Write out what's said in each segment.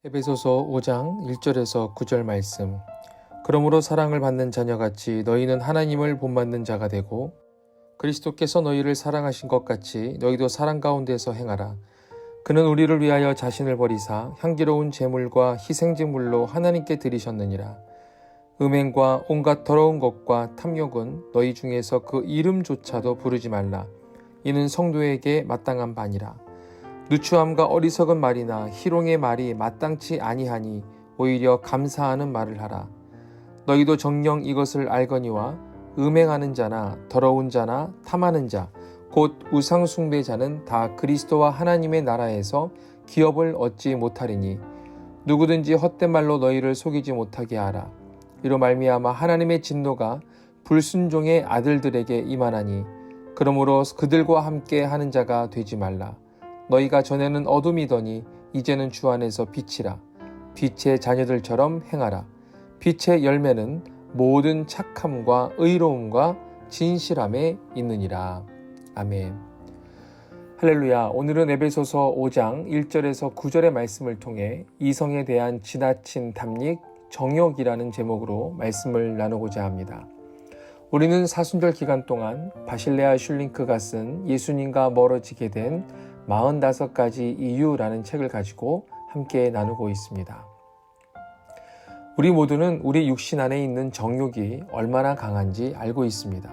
에베소서 5장 1절에서 9절 말씀. 그러므로 사랑을 받는 자녀같이 너희는 하나님을 본받는 자가 되고 그리스도께서 너희를 사랑하신 것 같이 너희도 사랑 가운데서 행하라. 그는 우리를 위하여 자신을 버리사 향기로운 제물과 희생제물로 하나님께 드리셨느니라. 음행과 온갖 더러운 것과 탐욕은 너희 중에서 그 이름조차도 부르지 말라. 이는 성도에게 마땅한 바니라. 누추함과 어리석은 말이나 희롱의 말이 마땅치 아니하니 오히려 감사하는 말을 하라. 너희도 정녕 이것을 알거니와 음행하는 자나 더러운 자나 탐하는 자 곧 우상 숭배자는 다 그리스도와 하나님의 나라에서 기업을 얻지 못하리니 누구든지 헛된 말로 너희를 속이지 못하게 하라. 이로 말미암아 하나님의 진노가 불순종의 아들들에게 임하나니 그러므로 그들과 함께 하는 자가 되지 말라. 너희가 전에는 어둠이더니 이제는 주 안에서 빛이라. 빛의 자녀들처럼 행하라. 빛의 열매는 모든 착함과 의로움과 진실함에 있느니라. 아멘. 할렐루야. 오늘은 에베소서 5장 1절에서 9절의 말씀을 통해 이성에 대한 지나친 탐닉, 정욕이라는 제목으로 말씀을 나누고자 합니다. 우리는 사순절 기간 동안 바실레아 슐링크가 쓴 예수님과 멀어지게 된 45가지 이유라는 책을 가지고 함께 나누고 있습니다. 우리 모두는 우리 육신 안에 있는 정욕이 얼마나 강한지 알고 있습니다.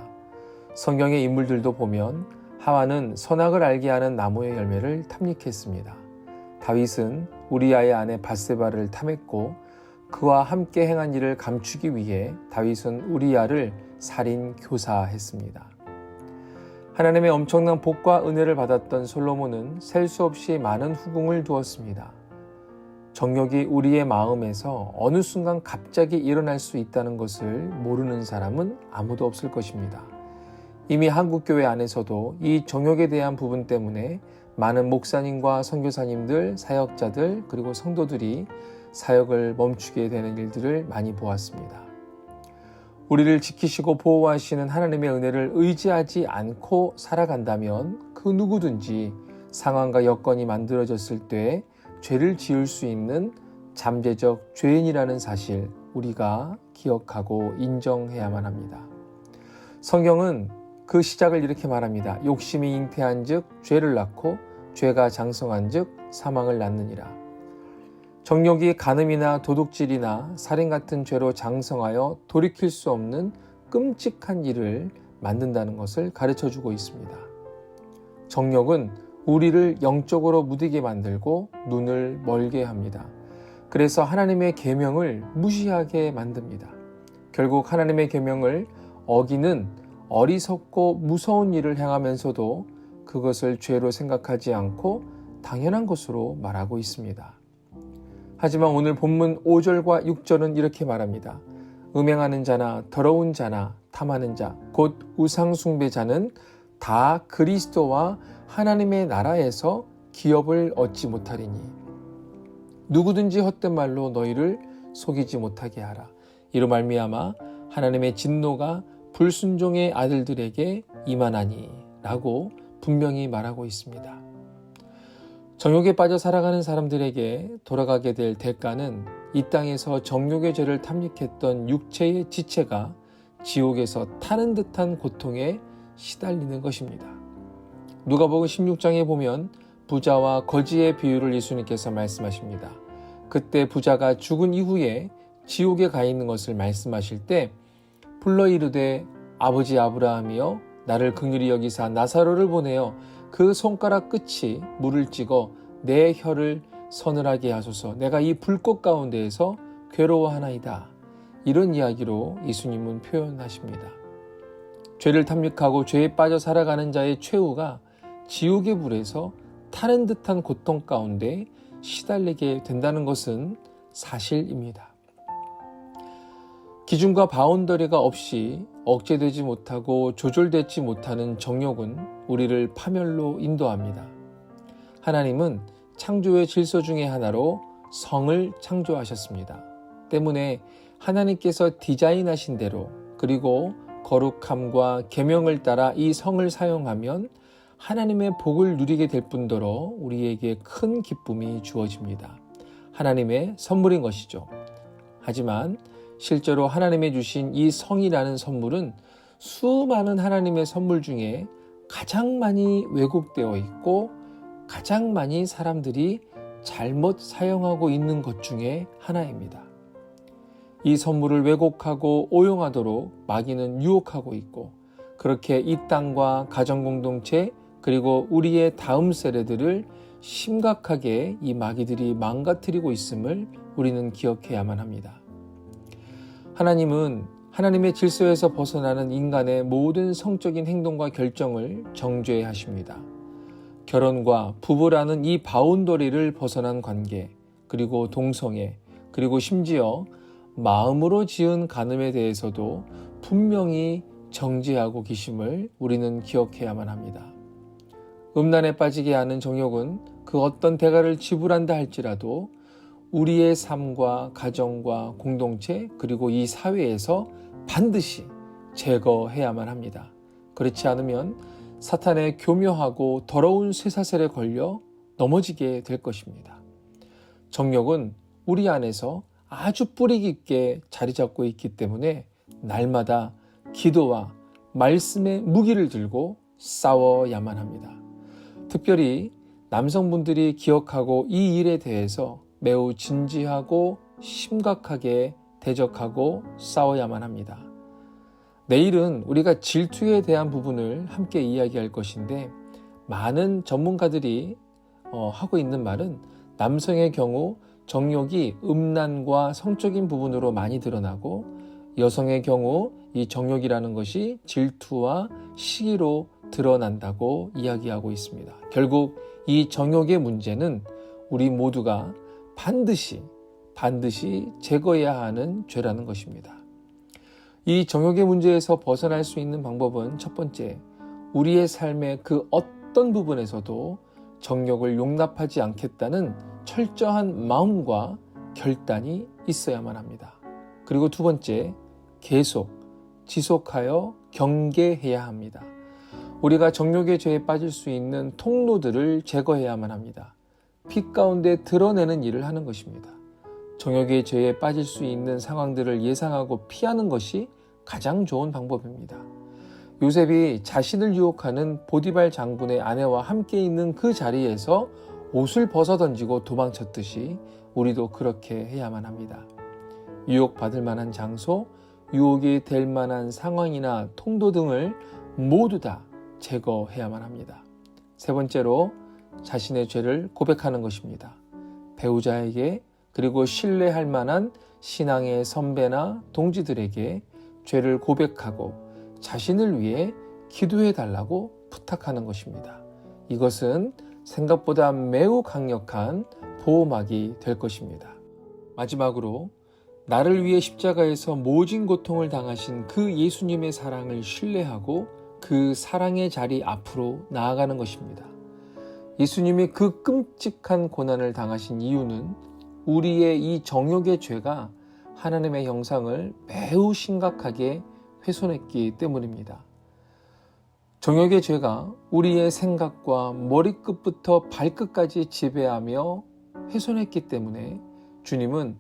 성경의 인물들도 보면 하와는 선악을 알게 하는 나무의 열매를 탐닉했습니다. 다윗은 우리아의 아내 밧세바를 탐했고 그와 함께 행한 일을 감추기 위해 다윗은 우리아를 살인 교사했습니다. 하나님의 엄청난 복과 은혜를 받았던 솔로몬은 셀 수 없이 많은 후궁을 두었습니다. 정욕이 우리의 마음에서 어느 순간 갑자기 일어날 수 있다는 것을 모르는 사람은 아무도 없을 것입니다. 이미 한국교회 안에서도 이 정욕에 대한 부분 때문에 많은 목사님과 선교사님들, 사역자들 그리고 성도들이 사역을 멈추게 되는 일들을 많이 보았습니다. 우리를 지키시고 보호하시는 하나님의 은혜를 의지하지 않고 살아간다면 그 누구든지 상황과 여건이 만들어졌을 때 죄를 지을 수 있는 잠재적 죄인이라는 사실 우리가 기억하고 인정해야만 합니다. 성경은 그 시작을 이렇게 말합니다. 욕심이 잉태한 즉 죄를 낳고 죄가 장성한 즉 사망을 낳느니라. 정욕이 간음이나 도둑질이나 살인 같은 죄로 장성하여 돌이킬 수 없는 끔찍한 일을 만든다는 것을 가르쳐주고 있습니다. 정욕은 우리를 영적으로 무디게 만들고 눈을 멀게 합니다. 그래서 하나님의 계명을 무시하게 만듭니다. 결국 하나님의 계명을 어기는 어리석고 무서운 일을 행하면서도 그것을 죄로 생각하지 않고 당연한 것으로 말하고 있습니다. 하지만 오늘 본문 5절과 6절은 이렇게 말합니다. 음행하는 자나 더러운 자나 탐하는 자, 곧 우상 숭배자는 다 그리스도와 하나님의 나라에서 기업을 얻지 못하리니 누구든지 헛된 말로 너희를 속이지 못하게 하라. 이로 말미암아 하나님의 진노가 불순종의 아들들에게 임하나니 라고 분명히 말하고 있습니다. 정욕에 빠져 살아가는 사람들에게 돌아가게 될 대가는 이 땅에서 정욕의 죄를 탐닉했던 육체의 지체가 지옥에서 타는 듯한 고통에 시달리는 것입니다. 누가복음 16장에 보면 부자와 거지의 비유를 예수님께서 말씀하십니다. 그때 부자가 죽은 이후에 지옥에 가 있는 것을 말씀하실 때 불러 이르되 아버지 아브라함이여 나를 긍휼히 여기사 나사로를 보내어 그 손가락 끝이 물을 찍어 내 혀를 서늘하게 하소서. 내가 이 불꽃 가운데에서 괴로워하나이다. 이런 이야기로 예수님은 표현하십니다. 죄를 탐닉하고 죄에 빠져 살아가는 자의 최후가 지옥의 불에서 타는 듯한 고통 가운데 시달리게 된다는 것은 사실입니다. 기준과 바운더리가 없이 억제되지 못하고 조절되지 못하는 정욕은 우리를 파멸로 인도합니다. 하나님은 창조의 질서 중에 하나로 성을 창조하셨습니다. 때문에 하나님께서 디자인하신 대로 그리고 거룩함과 계명을 따라 이 성을 사용하면 하나님의 복을 누리게 될 뿐더러 우리에게 큰 기쁨이 주어집니다. 하나님의 선물인 것이죠. 하지만 실제로 하나님이 주신 이 성이라는 선물은 수많은 하나님의 선물 중에 가장 많이 왜곡되어 있고 가장 많이 사람들이 잘못 사용하고 있는 것 중에 하나입니다. 이 선물을 왜곡하고 오용하도록 마귀는 유혹하고 있고, 그렇게 이 땅과 가정공동체 그리고 우리의 다음 세대들을 심각하게 이 마귀들이 망가뜨리고 있음을 우리는 기억해야만 합니다. 하나님은 하나님의 질서에서 벗어나는 인간의 모든 성적인 행동과 결정을 정죄하십니다. 결혼과 부부라는 이 바운더리를 벗어난 관계, 그리고 동성애, 그리고 심지어 마음으로 지은 간음에 대해서도 분명히 정죄하고 계심을 우리는 기억해야만 합니다. 음란에 빠지게 하는 정욕은 그 어떤 대가를 지불한다 할지라도 우리의 삶과 가정과 공동체 그리고 이 사회에서 반드시 제거해야만 합니다. 그렇지 않으면 사탄의 교묘하고 더러운 쇠사슬에 걸려 넘어지게 될 것입니다. 정욕은 우리 안에서 아주 뿌리 깊게 자리 잡고 있기 때문에 날마다 기도와 말씀의 무기를 들고 싸워야만 합니다. 특별히 남성분들이 기억하고 이 일에 대해서 매우 진지하고 심각하게 대적하고 싸워야만 합니다. 내일은 우리가 질투에 대한 부분을 함께 이야기할 것인데, 많은 전문가들이 하고 있는 말은 남성의 경우 정욕이 음란과 성적인 부분으로 많이 드러나고, 여성의 경우 이 정욕이라는 것이 질투와 시기로 드러난다고 이야기하고 있습니다. 결국 이 정욕의 문제는 우리 모두가 반드시 제거해야 하는 죄라는 것입니다. 이 정욕의 문제에서 벗어날 수 있는 방법은 첫 번째, 우리의 삶의 그 어떤 부분에서도 정욕을 용납하지 않겠다는 철저한 마음과 결단이 있어야만 합니다. 그리고 두 번째, 지속하여 경계해야 합니다. 우리가 정욕의 죄에 빠질 수 있는 통로들을 제거해야만 합니다. 빛 가운데 드러내는 일을 하는 것입니다. 정욕의 죄에 빠질 수 있는 상황들을 예상하고 피하는 것이 가장 좋은 방법입니다. 요셉이 자신을 유혹하는 보디발 장군의 아내와 함께 있는 그 자리에서 옷을 벗어던지고 도망쳤듯이 우리도 그렇게 해야만 합니다. 유혹받을 만한 장소, 유혹이 될 만한 상황이나 통도 등을 모두 다 제거해야만 합니다. 세 번째로, 자신의 죄를 고백하는 것입니다. 배우자에게, 그리고 신뢰할 만한 신앙의 선배나 동지들에게 죄를 고백하고 자신을 위해 기도해 달라고 부탁하는 것입니다. 이것은 생각보다 매우 강력한 보호막이 될 것입니다. 마지막으로, 나를 위해 십자가에서 모진 고통을 당하신 그 예수님의 사랑을 신뢰하고 그 사랑의 자리 앞으로 나아가는 것입니다. 예수님이 그 끔찍한 고난을 당하신 이유는 우리의 이 정욕의 죄가 하나님의 형상을 매우 심각하게 훼손했기 때문입니다. 정욕의 죄가 우리의 생각과 머리끝부터 발끝까지 지배하며 훼손했기 때문에 주님은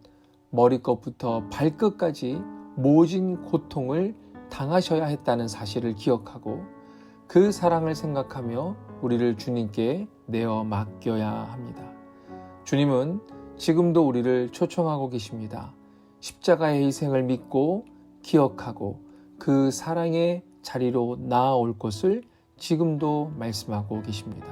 머리끝부터 발끝까지 모진 고통을 당하셔야 했다는 사실을 기억하고 그 사랑을 생각하며 우리를 주님께 내어 맡겨야 합니다. 주님은 지금도 우리를 초청하고 계십니다. 십자가의 희생을 믿고 기억하고 그 사랑의 자리로 나아올 것을 지금도 말씀하고 계십니다.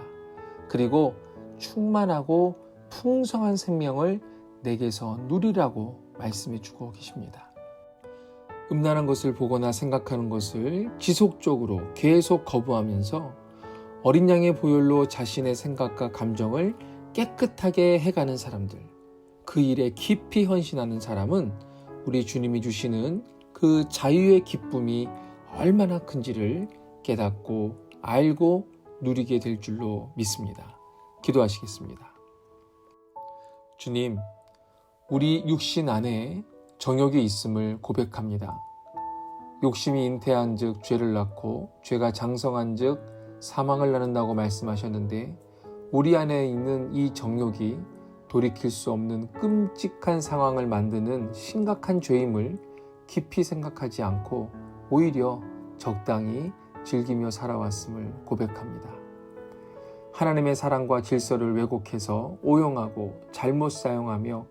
그리고 충만하고 풍성한 생명을 내게서 누리라고 말씀해 주고 계십니다. 음란한 것을 보거나 생각하는 것을 지속적으로 계속 거부하면서 어린 양의 보혈로 자신의 생각과 감정을 깨끗하게 해가는 사람들, 그 일에 깊이 헌신하는 사람은 우리 주님이 주시는 그 자유의 기쁨이 얼마나 큰지를 깨닫고 알고 누리게 될 줄로 믿습니다. 기도하시겠습니다. 주님, 우리 육신 안에 정욕이 있음을 고백합니다. 욕심이 잉태한 즉 죄를 낳고 죄가 장성한 즉 사망을 낳는다고 말씀하셨는데, 우리 안에 있는 이 정욕이 돌이킬 수 없는 끔찍한 상황을 만드는 심각한 죄임을 깊이 생각하지 않고 오히려 적당히 즐기며 살아왔음을 고백합니다. 하나님의 사랑과 질서를 왜곡해서 오용하고 잘못 사용하며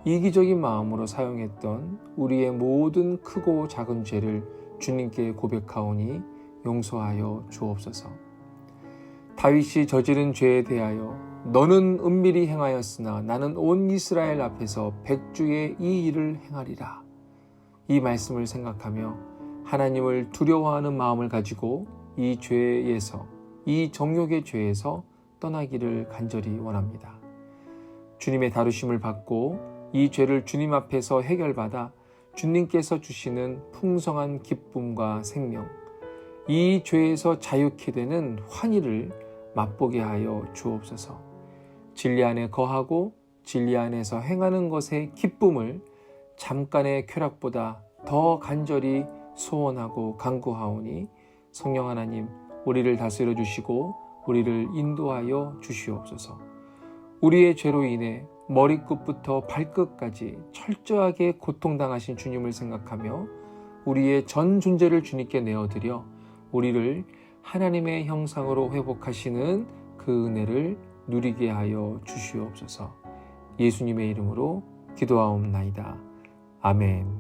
이기적인 마음으로 사용했던 우리의 모든 크고 작은 죄를 주님께 고백하오니 용서하여 주옵소서. 다윗이 저지른 죄에 대하여 너는 은밀히 행하였으나 나는 온 이스라엘 앞에서 백주의 이 일을 행하리라. 이 말씀을 생각하며 하나님을 두려워하는 마음을 가지고 이 죄에서, 이 정욕의 죄에서 떠나기를 간절히 원합니다. 주님의 다루심을 받고 이 죄를 주님 앞에서 해결받아 주님께서 주시는 풍성한 기쁨과 생명, 이 죄에서 자유케 되는 환희를 맛보게 하여 주옵소서. 진리 안에 거하고 진리 안에서 행하는 것의 기쁨을 잠깐의 쾌락보다 더 간절히 소원하고 간구하오니 성령 하나님, 우리를 다스려 주시고 우리를 인도하여 주시옵소서. 우리의 죄로 인해 머리끝부터 발끝까지 철저하게 고통당하신 주님을 생각하며 우리의 전 존재를 주님께 내어드려 우리를 하나님의 형상으로 회복하시는 그 은혜를 누리게 하여 주시옵소서. 예수님의 이름으로 기도하옵나이다. 아멘.